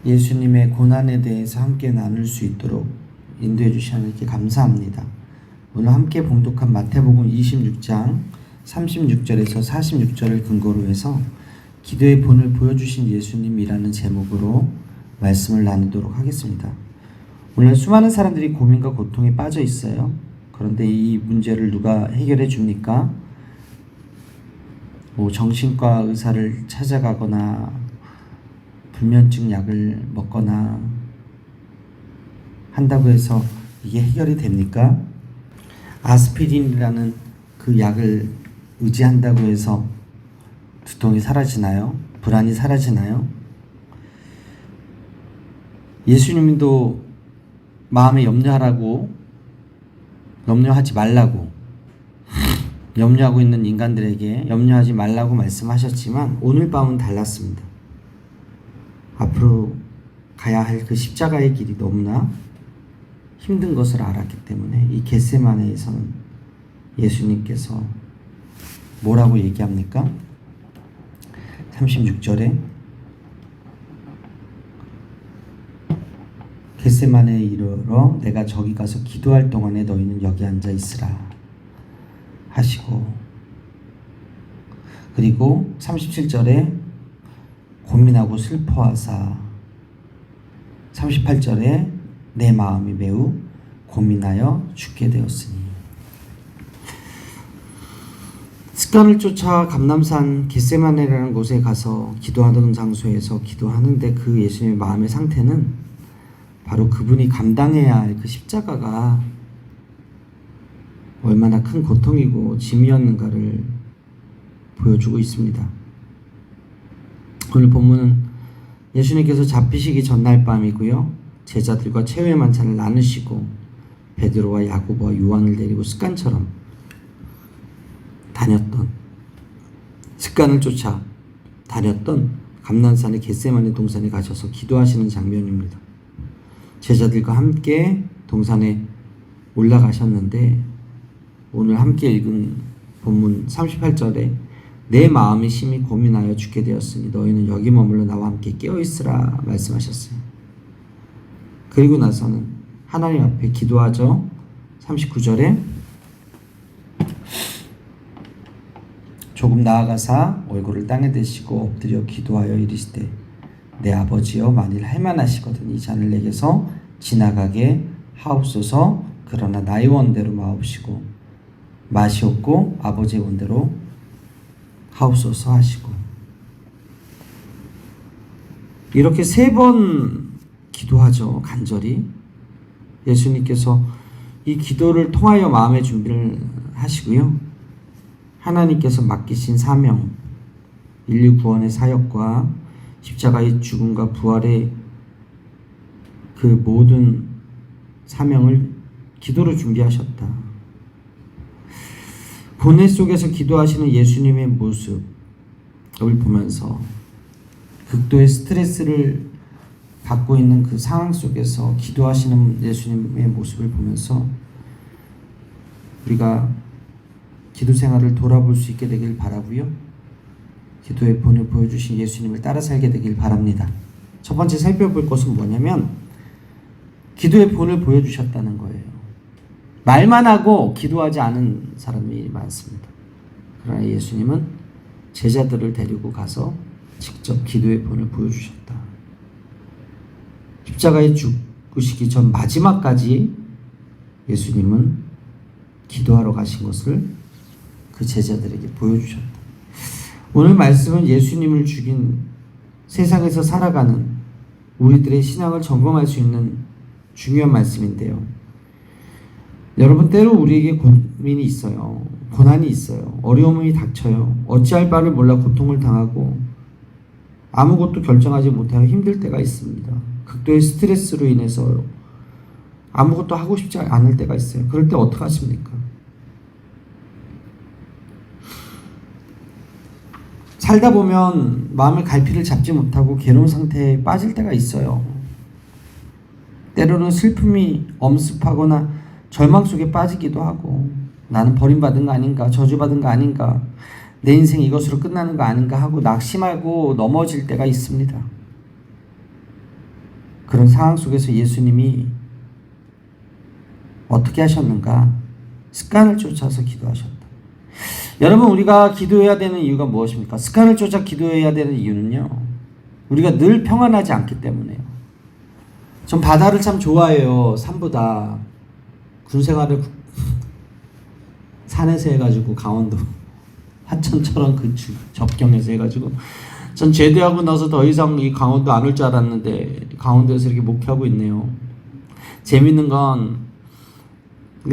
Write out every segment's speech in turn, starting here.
예수님의 고난에 대해서 함께 나눌 수 있도록 인도해 주시 하나님께 감사합니다. 오늘 함께 봉독한 마태복음 26장 36절에서 46절을 근거로 해서 기도의 본을 보여주신 예수님이라는 제목으로 말씀을 나누도록 하겠습니다. 오늘 수많은 사람들이 고민과 고통에 빠져 있어요. 그런데 이 문제를 누가 해결해 줍니까? 정신과 의사를 찾아가거나 불면증 약을 먹거나 한다고 해서 이게 해결이 됩니까? 아스피린이라는 그 약을 의지한다고 해서 두통이 사라지나요? 불안이 사라지나요? 예수님도 마음에 염려하지 말라고, 염려하고 있는 인간들에게 염려하지 말라고 말씀하셨지만 오늘 밤은 달랐습니다. 앞으로 가야 할 그 십자가의 길이 너무나 힘든 것을 알았기 때문에 이 겟세마네에서는 예수님께서 뭐라고 얘기합니까? 36절에 겟세마네에 이르러 내가 저기 가서 기도할 동안에 너희는 여기 앉아 있으라 하시고, 그리고 37절에 고민하고 슬퍼하사 38절에 내 마음이 매우 고민하여 죽게 되었으니. 습관을 쫓아 감람산 겟세마네라는 곳에 가서 기도하던 장소에서 기도하는데 그 예수님의 마음의 상태는 바로 그분이 감당해야 할 그 십자가가 얼마나 큰 고통이고 짐이었는가를 보여주고 있습니다. 오늘 본문은 예수님께서 잡히시기 전날 밤이고요. 제자들과 최후의 만찬을 나누시고 베드로와 야고보와 요한을 데리고 습관처럼 습관을 쫓아 다녔던 감람산의 겟세마네 동산에 가셔서 기도하시는 장면입니다. 제자들과 함께 동산에 올라가셨는데 오늘 함께 읽은 본문 38절에 내 마음이 심히 고민하여 죽게 되었으니 너희는 여기 머물러 나와 함께 깨어있으라 말씀하셨어요. 그리고 나서는 하나님 앞에 기도하죠. 39절에 조금 나아가사 얼굴을 땅에 대시고 엎드려 기도하여 이르시되 내 아버지여 만일 할만하시거든 이 잔을 내게서 지나가게 하옵소서. 그러나 나의 원대로 마옵시고 마시옵고 아버지의 원대로 하옵소서 하시고, 이렇게 3번 기도하죠. 간절히 예수님께서 이 기도를 통하여 마음의 준비를 하시고요. 하나님께서 맡기신 사명, 인류 구원의 사역과 십자가의 죽음과 부활의 그 모든 사명을 기도로 준비하셨다. 고뇌 속에서 기도하시는 예수님의 모습을 보면서 극도의 스트레스를 받고 있는 그 상황 속에서 기도하시는 예수님의 모습을 보면서 우리가 기도 생활을 돌아볼 수 있게 되길 바라고요. 기도의 본을 보여주신 예수님을 따라 살게 되길 바랍니다. 첫 번째 살펴볼 것은 뭐냐면 기도의 본을 보여주셨다는 거예요. 말만 하고 기도하지 않은 사람이 많습니다. 그러나 예수님은 제자들을 데리고 가서 직접 기도의 본을 보여주셨다. 십자가에 죽으시기 전 마지막까지 예수님은 기도하러 가신 것을 그 제자들에게 보여주셨다. 오늘 말씀은 예수님을 죽인 세상에서 살아가는 우리들의 신앙을 점검할 수 있는 중요한 말씀인데요. 여러분, 때로 우리에게 고민이 있어요. 고난이 있어요. 어려움이 닥쳐요. 어찌할 바를 몰라 고통을 당하고 아무것도 결정하지 못하여 힘들 때가 있습니다. 극도의 스트레스로 인해서 아무것도 하고 싶지 않을 때가 있어요. 그럴 때 어떻게 하십니까? 살다 보면 마음의 갈피를 잡지 못하고 괴로운 상태에 빠질 때가 있어요. 때로는 슬픔이 엄습하거나 절망 속에 빠지기도 하고, 나는 버림받은 거 아닌가, 저주받은 거 아닌가, 내 인생 이것으로 끝나는 거 아닌가 하고 낙심하고 넘어질 때가 있습니다. 그런 상황 속에서 예수님이 어떻게 하셨는가? 습관을 쫓아서 기도하셨다. 여러분, 우리가 기도해야 되는 이유가 무엇입니까? 습관을 쫓아 기도해야 되는 이유는요, 우리가 늘 평안하지 않기 때문에요. 전 바다를 참 좋아해요. 산보다. 군생활을 산에서 해가지고 강원도 하천처럼 그 접경에서 해가지고 전 제대하고 나서 더 이상 이 강원도 안 올 줄 알았는데 강원도에서 이렇게 목회하고 있네요. 재밌는 건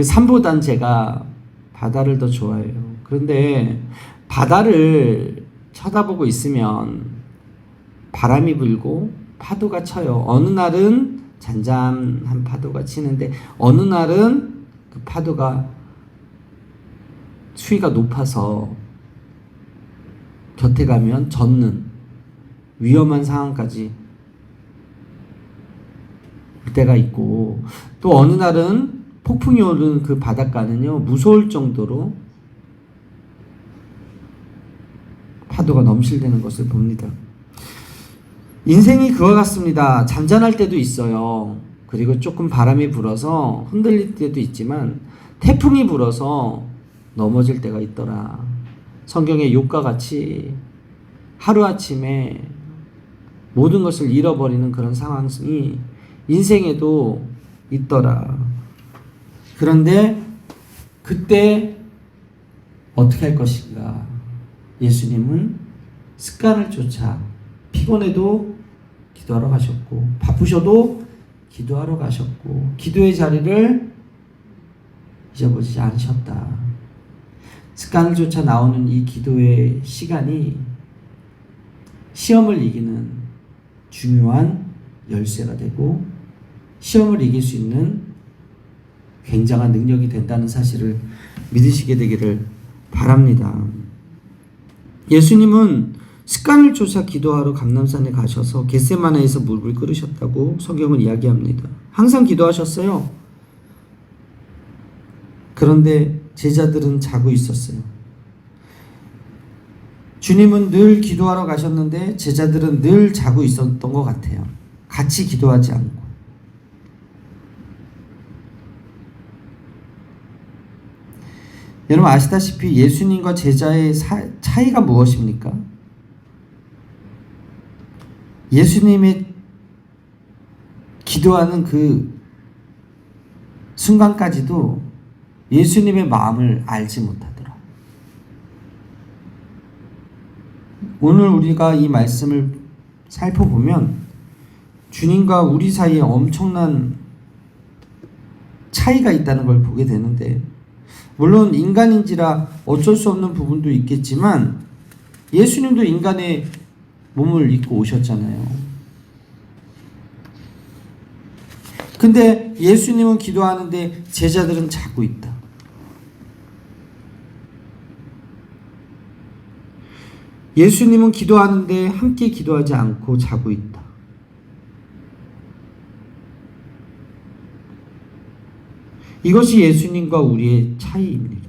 산보단 제가 바다를 더 좋아해요. 그런데 바다를 쳐다보고 있으면 바람이 불고 파도가 쳐요. 어느 날은 잔잔한 파도가 치는데 어느 날은 그 파도가 수위가 높아서 곁에 가면 젖는 위험한 상황까지 올 때가 있고, 또 어느 날은 폭풍이 오른 그 바닷가는요, 무서울 정도로 파도가 넘실대는 것을 봅니다. 인생이 그와 같습니다. 잔잔할 때도 있어요. 그리고 조금 바람이 불어서 흔들릴 때도 있지만 태풍이 불어서 넘어질 때가 있더라. 성경의 욥과 같이 하루아침에 모든 것을 잃어버리는 그런 상황이 인생에도 있더라. 그런데 그때 어떻게 할 것인가? 예수님은 습관을 쫓아 피곤해도 기도하러 가셨고, 바쁘셔도 기도하러 가셨고, 기도의 자리를 잊어버리지 않으셨다. 습관을 쫓아 나오는 이 기도의 시간이 시험을 이기는 중요한 열쇠가 되고, 시험을 이길 수 있는 굉장한 능력이 된다는 사실을 믿으시게 되기를 바랍니다. 예수님은 습관을 쫓아 기도하러 감람산에 가셔서 겟세마네에서 물을 끓으셨다고 성경은 이야기합니다. 항상 기도하셨어요. 그런데 제자들은 자고 있었어요. 주님은 늘 기도하러 가셨는데 제자들은 늘 자고 있었던 것 같아요. 같이 기도하지 않고. 여러분 아시다시피 예수님과 제자의 차이가 무엇입니까? 예수님의 기도하는 그 순간까지도 예수님의 마음을 알지 못하더라. 오늘 우리가 이 말씀을 살펴보면 주님과 우리 사이에 엄청난 차이가 있다는 걸 보게 되는데, 물론 인간인지라 어쩔 수 없는 부분도 있겠지만 예수님도 인간의 몸을 입고 오셨잖아요. 근데 예수님은 기도하는데 제자들은 자고 있다. 예수님은 기도하는데 함께 기도하지 않고 자고 있다. 이것이 예수님과 우리의 차이입니다.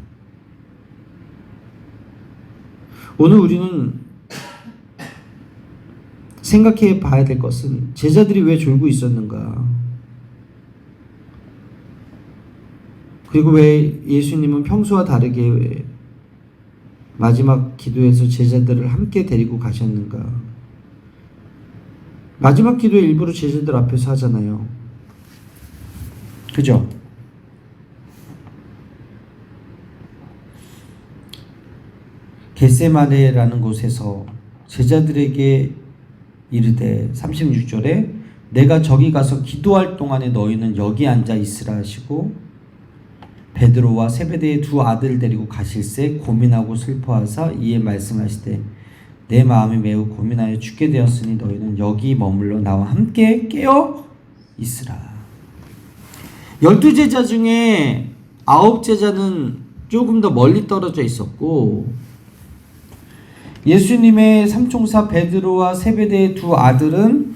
오늘 우리는 생각해 봐야 될 것은 제자들이 왜 졸고 있었는가? 그리고 왜 예수님은 평소와 다르게 마지막 기도에서 제자들을 함께 데리고 가셨는가? 마지막 기도에 일부러 제자들 앞에서 하잖아요. 그죠? 겟세마네라는 곳에서 제자들에게 이르되 36절에 내가 저기 가서 기도할 동안에 너희는 여기 앉아 있으라 하시고 베드로와 세베대의 두 아들을 데리고 가실새 고민하고 슬퍼하사 이에 말씀하시되 내 마음이 매우 고민하여 죽게 되었으니 너희는 여기 머물러 나와 함께 깨어 있으라. 12제자 중에 9제자는 조금 더 멀리 떨어져 있었고, 예수님의 삼총사 베드로와 세베대의 두 아들은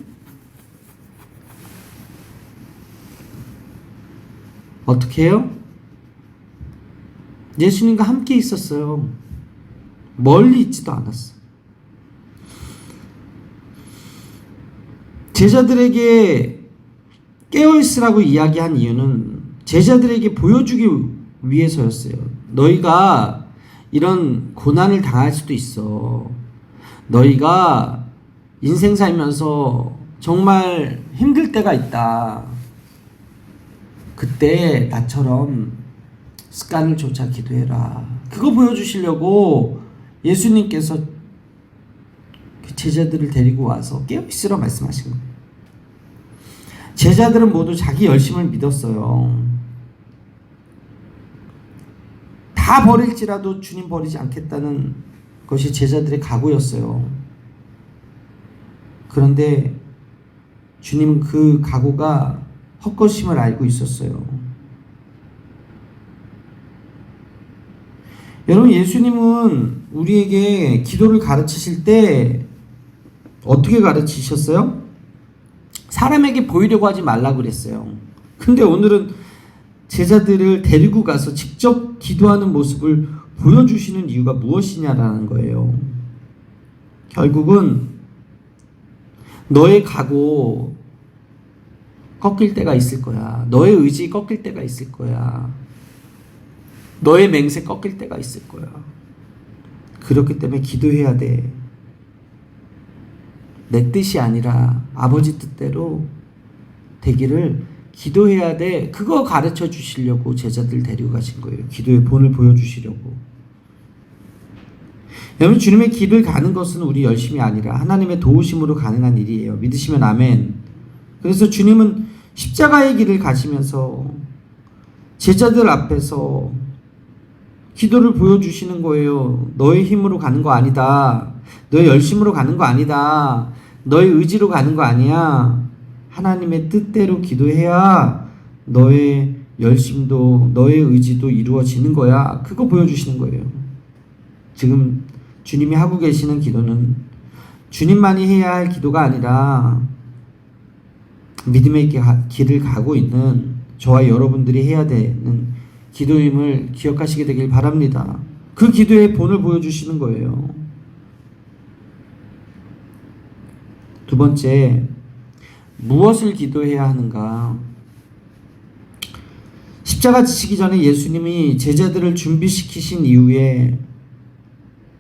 어떻게 해요? 예수님과 함께 있었어요. 멀리 있지도 않았어. 제자들에게 깨어있으라고 이야기한 이유는 제자들에게 보여주기 위해서였어요. 너희가 이런 고난을 당할 수도 있어. 너희가 인생 살면서 정말 힘들 때가 있다. 그때 나처럼 습관을 쫓아 기도해라. 그거 보여주시려고 예수님께서 그 제자들을 데리고 와서 깨어있으라 말씀하신 거예요. 제자들은 모두 자기 열심을 믿었어요. 다 버릴지라도 주님 버리지 않겠다는 것이 제자들의 각오였어요. 그런데 주님은 그 각오가 헛것임을 알고 있었어요. 여러분, 예수님은 우리에게 기도를 가르치실 때 어떻게 가르치셨어요? 사람에게 보이려고 하지 말라고 그랬어요. 근데 오늘은 제자들을 데리고 가서 직접 기도하는 모습을 보여주시는 이유가 무엇이냐라는 거예요. 결국은 너의 각오 꺾일 때가 있을 거야. 너의 의지 꺾일 때가 있을 거야. 너의 맹세 꺾일 때가 있을 거야. 그렇기 때문에 기도해야 돼. 내 뜻이 아니라 아버지 뜻대로 되기를 기도해야 돼. 그거 가르쳐 주시려고 제자들 데리고 가신 거예요. 기도의 본을 보여주시려고. 여러분, 주님의 길을 가는 것은 우리 열심이 아니라 하나님의 도우심으로 가능한 일이에요. 믿으시면 아멘. 그래서 주님은 십자가의 길을 가시면서 제자들 앞에서 기도를 보여주시는 거예요. 너의 힘으로 가는 거 아니다. 너의 열심으로 가는 거 아니다. 너의 의지로 가는 거 아니야. 하나님의 뜻대로 기도해야 너의 열심도 너의 의지도 이루어지는 거야. 그거 보여주시는 거예요. 지금 주님이 하고 계시는 기도는 주님만이 해야 할 기도가 아니라 믿음의 길을 가고 있는 저와 여러분들이 해야 되는 기도임을 기억하시게 되길 바랍니다. 그 기도의 본을 보여주시는 거예요. 두 번째, 무엇을 기도해야 하는가? 십자가 지시기 전에 예수님이 제자들을 준비시키신 이후에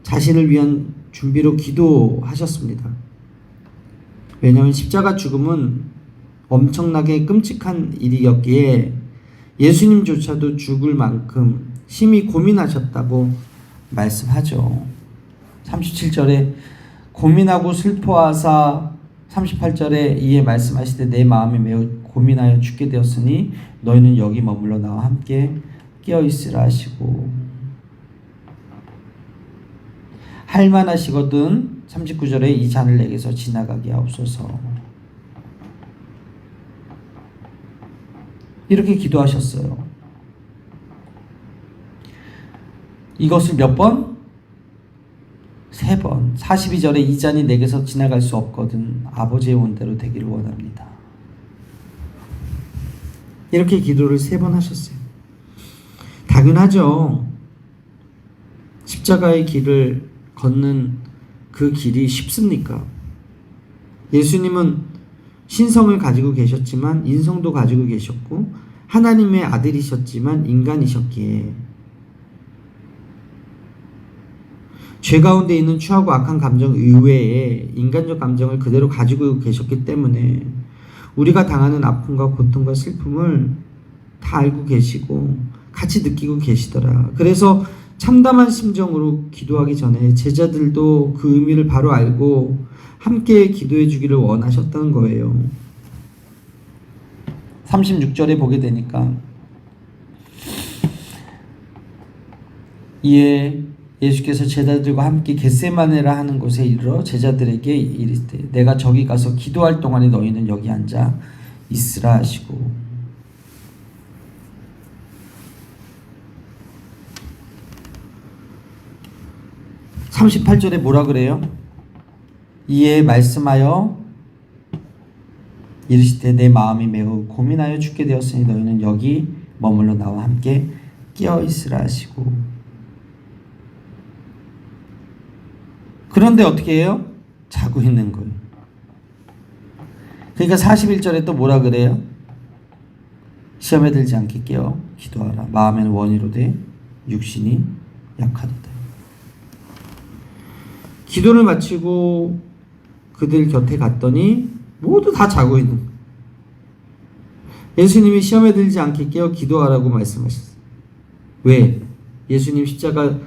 자신을 위한 준비로 기도하셨습니다. 왜냐하면 십자가 죽음은 엄청나게 끔찍한 일이었기에 예수님조차도 죽을 만큼 심히 고민하셨다고 말씀하죠. 37절에 고민하고 슬퍼하사 38절에 이에 말씀하시되 내 마음이 매우 고민하여 죽게 되었으니 너희는 여기 머물러 나와 함께 깨어있으라 하시고 할만하시거든 39절에 이 잔을 내게서 지나가게 하옵소서. 이렇게 기도하셨어요. 이것을 몇 번? 3번. 42절에 이 잔이 내게서 지나갈 수 없거든 아버지의 원대로 되기를 원합니다. 이렇게 기도를 3번 하셨어요. 당연하죠. 십자가의 길을 걷는 그 길이 쉽습니까? 예수님은 신성을 가지고 계셨지만 인성도 가지고 계셨고 하나님의 아들이셨지만 인간이셨기에 죄 가운데 있는 추하고 악한 감정 이외에 인간적 감정을 그대로 가지고 계셨기 때문에 우리가 당하는 아픔과 고통과 슬픔을 다 알고 계시고 같이 느끼고 계시더라. 그래서 참담한 심정으로 기도하기 전에 제자들도 그 의미를 바로 알고 함께 기도해 주기를 원하셨다는 거예요. 36절에 보게 되니까 이에 예수께서 제자들과 함께 겟세마네라 하는 곳에 이르러 제자들에게 이르시되 내가 저기 가서 기도할 동안에 너희는 여기 앉아 있으라 하시고 38절에 뭐라 그래요? 이에 말씀하여 이르시되 내 마음이 매우 고민하여 죽게 되었으니 너희는 여기 머물러 나와 함께 깨어 있으라 하시고 그런데 어떻게 해요? 자고 있는 거예요. 그러니까 41절에 또 뭐라 그래요? 시험에 들지 않게 깨어 기도하라. 마음에는 원이로되 육신이 약하도다. 기도를 마치고 그들 곁에 갔더니 모두 다 자고 있는 거예요. 예수님이 시험에 들지 않게 깨어 기도하라고 말씀하셨어요. 왜? 예수님 십자가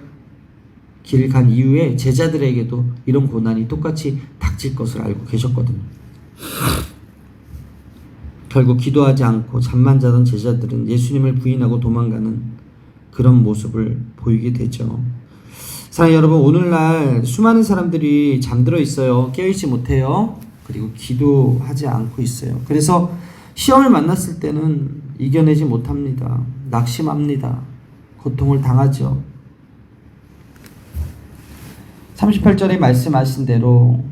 길을 간 이후에 제자들에게도 이런 고난이 똑같이 닥칠 것을 알고 계셨거든요. 결국 기도하지 않고 잠만 자던 제자들은 예수님을 부인하고 도망가는 그런 모습을 보이게 되죠. 사랑하는 여러분, 오늘날 수많은 사람들이 잠들어 있어요. 깨어있지 못해요. 그리고 기도하지 않고 있어요. 그래서 시험을 만났을 때는 이겨내지 못합니다. 낙심합니다. 고통을 당하죠. 38절에 말씀하신 대로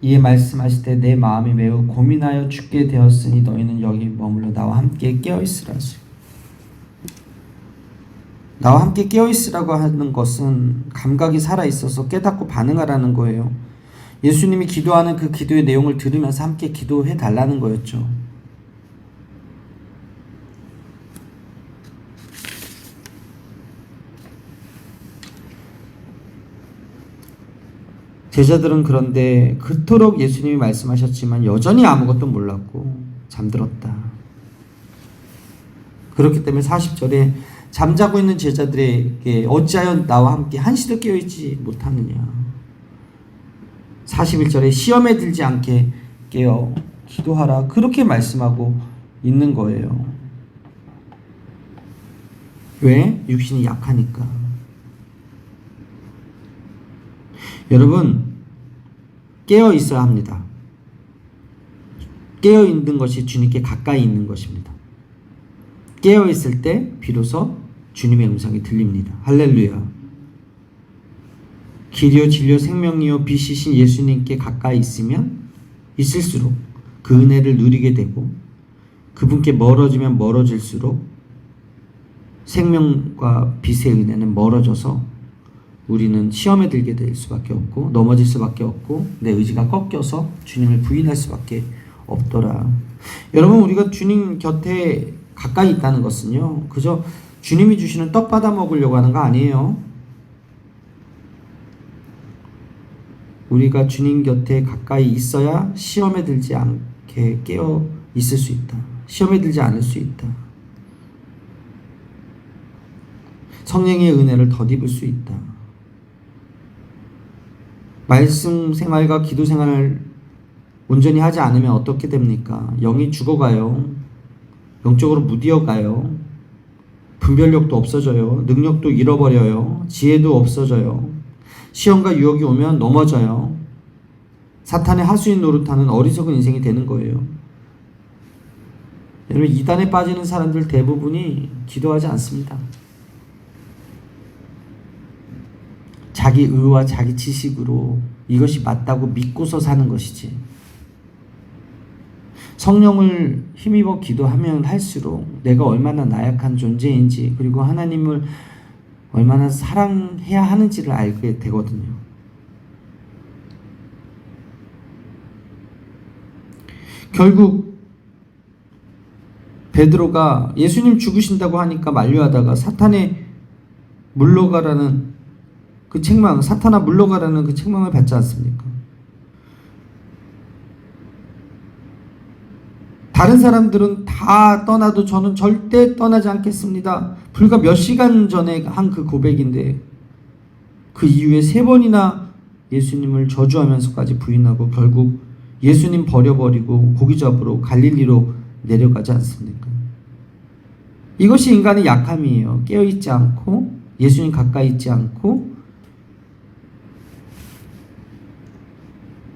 이에 말씀하실 때 내 마음이 매우 고민하여 죽게 되었으니 너희는 여기 머물러 나와 함께 깨어있으라. 나와 함께 깨어있으라고 하는 것은 감각이 살아있어서 깨닫고 반응하라는 거예요. 예수님이 기도하는 그 기도의 내용을 들으면서 함께 기도해 달라는 거였죠. 제자들은 그런데 그토록 예수님이 말씀하셨지만 여전히 아무것도 몰랐고 잠들었다. 그렇기 때문에 40절에 잠자고 있는 제자들에게 어찌하여 나와 함께 한시도 깨어있지 못하느냐. 41절에 시험에 들지 않게 깨어 기도하라. 그렇게 말씀하고 있는 거예요. 왜? 육신이 약하니까. 여러분, 깨어 있어야 합니다. 깨어 있는 것이 주님께 가까이 있는 것입니다. 깨어 있을 때 비로소 주님의 음성이 들립니다. 할렐루야. 길이요 진리요 생명이요 빛이신 예수님께 가까이 있으면 있을수록 그 은혜를 누리게 되고, 그분께 멀어지면 멀어질수록 생명과 빛의 은혜는 멀어져서 우리는 시험에 들게 될 수밖에 없고 넘어질 수밖에 없고 내 의지가 꺾여서 주님을 부인할 수밖에 없더라. 여러분, 우리가 주님 곁에 가까이 있다는 것은요, 그저 주님이 주시는 떡 받아 먹으려고 하는 거 아니에요. 우리가 주님 곁에 가까이 있어야 시험에 들지 않게 깨어 있을 수 있다. 시험에 들지 않을 수 있다. 성령의 은혜를 덧입을 수 있다. 말씀 생활과 기도 생활을 온전히 하지 않으면 어떻게 됩니까? 영이 죽어가요. 영적으로 무디어가요. 분별력도 없어져요. 능력도 잃어버려요. 지혜도 없어져요. 시험과 유혹이 오면 넘어져요. 사탄의 하수인 노릇하는 어리석은 인생이 되는 거예요. 여러분, 이단에 빠지는 사람들 대부분이 기도하지 않습니다. 자기 의와 자기 지식으로 이것이 맞다고 믿고서 사는 것이지, 성령을 힘입어 기도하면 할수록 내가 얼마나 나약한 존재인지, 그리고 하나님을 얼마나 사랑해야 하는지를 알게 되거든요. 결국 베드로가 예수님 죽으신다고 하니까 만류하다가 사탄의 물러가라는 그 책망, 사탄아 물러가라는 그 책망을 받지 않습니까? 다른 사람들은 다 떠나도 저는 절대 떠나지 않겠습니다. 불과 몇 시간 전에 한 그 고백인데 그 이후에 3번이나 예수님을 저주하면서까지 부인하고 결국 예수님 버려버리고 고기 잡으러 갈릴리로 내려가지 않습니까? 이것이 인간의 약함이에요. 깨어있지 않고 예수님 가까이 있지 않고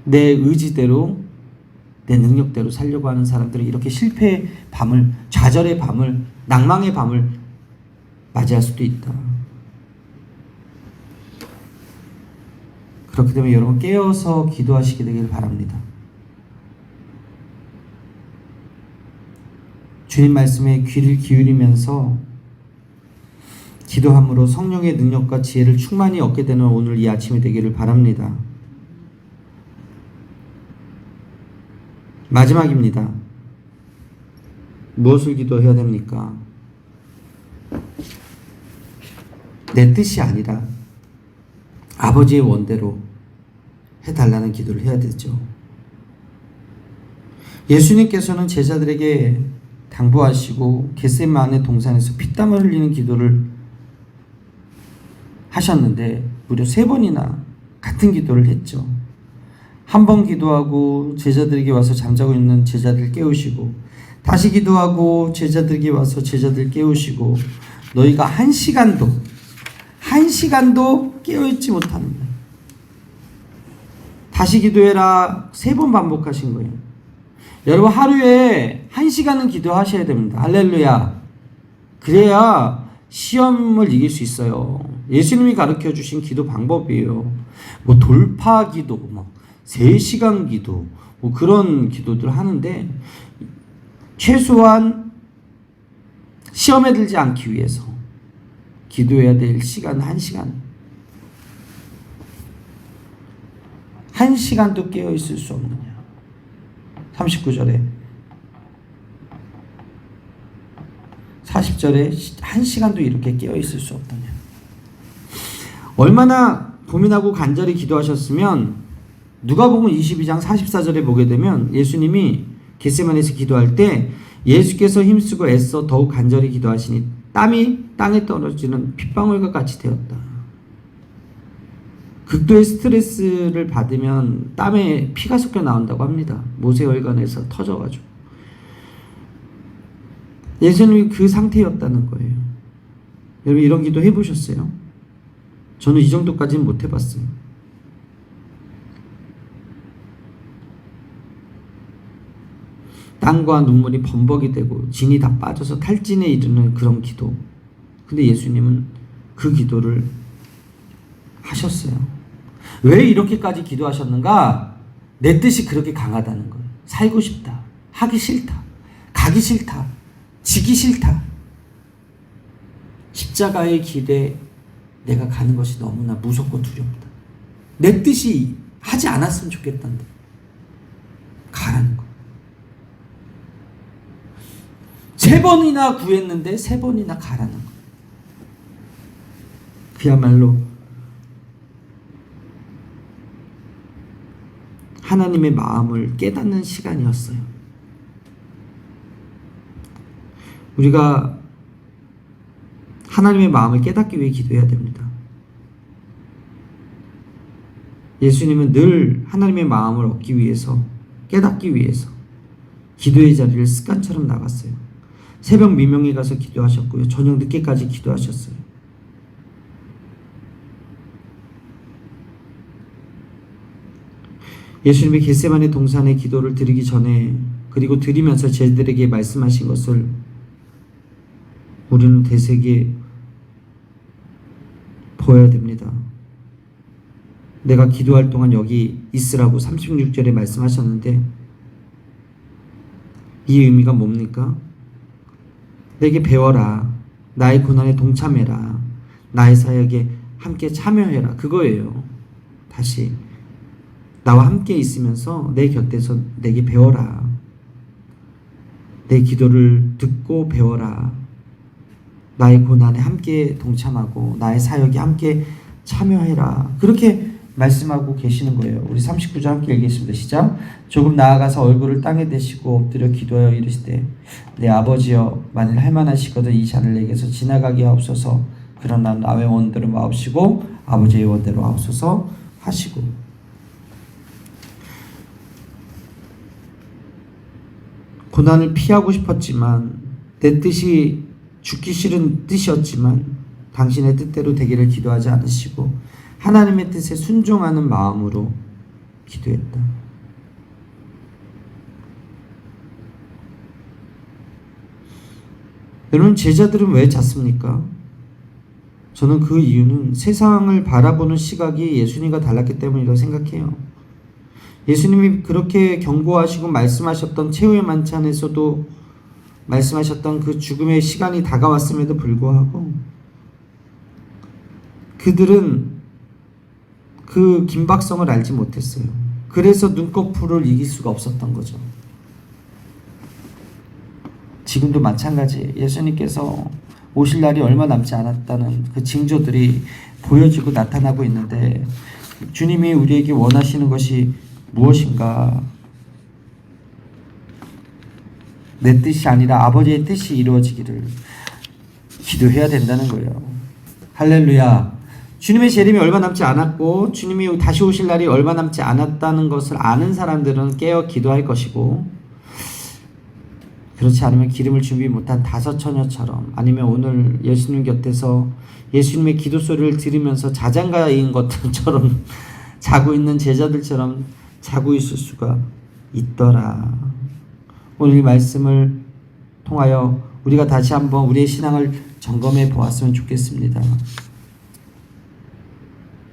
내 의지대로 내 능력대로 살려고 하는 사람들은 이렇게 실패의 밤을, 좌절의 밤을, 낭망의 밤을 맞이할 수도 있다. 그렇기 때문에 여러분, 깨어서 기도하시게 되길 바랍니다. 주님 말씀에 귀를 기울이면서 기도함으로 성령의 능력과 지혜를 충만히 얻게 되는 오늘 이 아침이 되기를 바랍니다. 마지막입니다. 무엇을 기도해야 됩니까? 내 뜻이 아니라 아버지의 원대로 해달라는 기도를 해야 되죠. 예수님께서는 제자들에게 당부하시고 겟세마네 동산에서 피땀을 흘리는 기도를 하셨는데 무려 3번이나 같은 기도를 했죠. 한 번 기도하고 제자들에게 와서 잠자고 있는 제자들 깨우시고, 다시 기도하고 제자들에게 와서 제자들 깨우시고, 너희가 한 시간도 깨어있지 못하는 거예요. 다시 기도해라 3번 반복하신 거예요. 여러분, 하루에 1시간은 기도하셔야 됩니다. 할렐루야. 그래야 시험을 이길 수 있어요. 예수님이 가르쳐 주신 기도 방법이에요. 뭐 돌파 기도, 뭐 3시간 기도, 뭐 그런 기도들 하는데, 최소한 시험에 들지 않기 위해서 기도해야 될 시간 1시간. 1시간도 깨어 있을 수 없느냐. 39절에 40절에 1시간도 이렇게 깨어 있을 수 없더냐. 얼마나 고민하고 간절히 기도하셨으면 누가복음 22장 44절에 보게 되면 예수님이 겟세마네에서 기도할 때 예수께서 힘쓰고 애써 더욱 간절히 기도하시니 땀이 땅에 떨어지는 핏방울과 같이 되었다. 극도의 스트레스를 받으면 땀에 피가 섞여 나온다고 합니다. 모세혈관에서 터져가지고. 예수님이 그 상태였다는 거예요. 여러분, 이런 기도 해보셨어요? 저는 이 정도까지는 못 해봤어요. 땀과 눈물이 범벅이 되고 진이 다 빠져서 탈진에 이르는 그런 기도. 근데 예수님은 그 기도를 하셨어요. 왜 이렇게까지 기도하셨는가? 내 뜻이 그렇게 강하다는 거예요. 살고 싶다, 하기 싫다, 가기 싫다, 지기 싫다. 십자가의 길에 내가 가는 것이 너무나 무섭고 두렵다. 내 뜻이 하지 않았으면 좋겠단데 가라는 거예요. 3번이나 구했는데 3번이나 가라는 거예요. 그야말로 하나님의 마음을 깨닫는 시간이었어요. 우리가 하나님의 마음을 깨닫기 위해 기도해야 됩니다. 예수님은 늘 하나님의 마음을 얻기 위해서, 깨닫기 위해서 기도의 자리를 습관처럼 나갔어요. 새벽 미명에 가서 기도하셨고요. 저녁 늦게까지 기도하셨어요. 예수님이 겟세마네 동산의 기도를 드리기 전에, 그리고 드리면서 제자들에게 말씀하신 것을 우리는 되새겨 보아야 됩니다. 내가 기도할 동안 여기 있으라고 36절에 말씀하셨는데 이 의미가 뭡니까? 내게 배워라. 나의 고난에 동참해라. 나의 사역에 함께 참여해라. 그거예요. 다시 나와 함께 있으면서 내 곁에서 내게 배워라. 내 기도를 듣고 배워라. 나의 고난에 함께 동참하고 나의 사역에 함께 참여해라. 그렇게 말씀하고 계시는 거예요. 우리 39절 함께 읽겠습니다. 시작. 조금 나아가서 얼굴을 땅에 대시고 엎드려 기도하여 이르시되 내 아버지여, 만일 할만하시거든 이 잔을 내게서 지나가게 하옵소서. 그러나 나의 원대로 마옵시고 아버지의 원대로 하옵소서 하시고. 고난을 피하고 싶었지만, 내 뜻이 죽기 싫은 뜻이었지만 당신의 뜻대로 되기를 기도하지 않으시고 하나님의 뜻에 순종하는 마음으로 기도했다. 여러분, 제자들은 왜 잤습니까? 저는 그 이유는 세상을 바라보는 시각이 예수님과 달랐기 때문이라고 생각해요. 예수님이 그렇게 경고하시고 말씀하셨던 최후의 만찬에서도 말씀하셨던 그 죽음의 시간이 다가왔음에도 불구하고 그들은 그 긴박성을 알지 못했어요. 그래서 눈꺼풀을 이길 수가 없었던 거죠. 지금도 마찬가지. 예수님께서 오실 날이 얼마 남지 않았다는 그 징조들이 보여지고 나타나고 있는데 주님이 우리에게 원하시는 것이 무엇인가? 내 뜻이 아니라 아버지의 뜻이 이루어지기를 기도해야 된다는 거예요. 할렐루야. 주님의 재림이 얼마 남지 않았고 주님이 다시 오실 날이 얼마 남지 않았다는 것을 아는 사람들은 깨어 기도할 것이고, 그렇지 않으면 기름을 준비 못한 다섯 처녀처럼, 아니면 오늘 예수님 곁에서 예수님의 기도 소리를 들으면서 자장가인 것들처럼 자고 있는 제자들처럼 자고 있을 수가 있더라. 오늘 이 말씀을 통하여 우리가 다시 한번 우리의 신앙을 점검해 보았으면 좋겠습니다.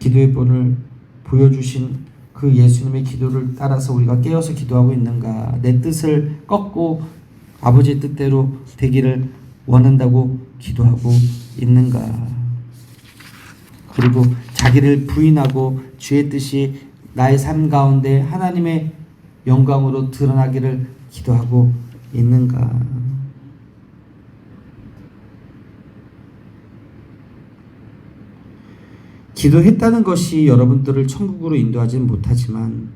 기도의 본을 보여주신 그 예수님의 기도를 따라서 우리가 깨어서 기도하고 있는가? 내 뜻을 꺾고 아버지의 뜻대로 되기를 원한다고 기도하고 있는가? 그리고 자기를 부인하고 주의 뜻이 나의 삶 가운데 하나님의 영광으로 드러나기를 기도하고 있는가? 기도했다는 것이 여러분들을 천국으로 인도하지는 못하지만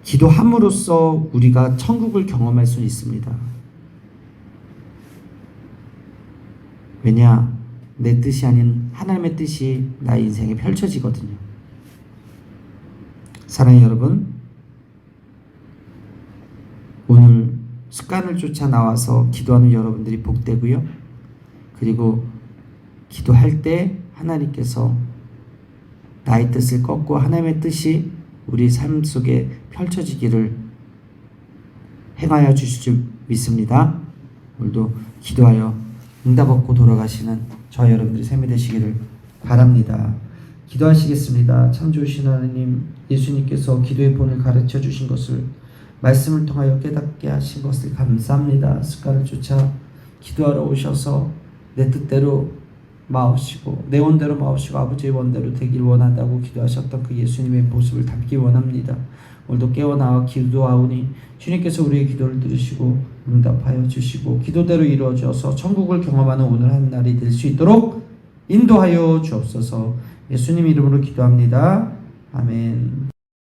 기도함으로써 우리가 천국을 경험할 수 있습니다. 왜냐? 내 뜻이 아닌 하나님의 뜻이 나의 인생에 펼쳐지거든요. 사랑하는 여러분, 오늘 습관을 쫓아 나와서 기도하는 여러분들이 복되고요. 그리고 기도할 때 하나님께서 나의 뜻을 꺾고 하나님의 뜻이 우리 삶 속에 펼쳐지기를 행하여 주실 줄 믿습니다. 오늘도 기도하여 응답 얻고 돌아가시는 저와 여러분들이 삶이 되시기를 바랍니다. 기도하시겠습니다. 참 좋으신 하나님, 예수님께서 기도의 본을 가르쳐 주신 것을 말씀을 통하여 깨닫게 하신 것을 감사합니다. 습관을 쫓아 기도하러 오셔서 내 뜻대로 마옵시고 내 원대로 마옵시고 아버지의 원대로 되길 원한다고 기도하셨던 그 예수님의 모습을 담기 원합니다. 오늘도 깨어나와 기도하오니 주님께서 우리의 기도를 들으시고 응답하여 주시고 기도대로 이루어져서 천국을 경험하는 오늘 한 날이 될 수 있도록 인도하여 주옵소서. 예수님 이름으로 기도합니다. 아멘.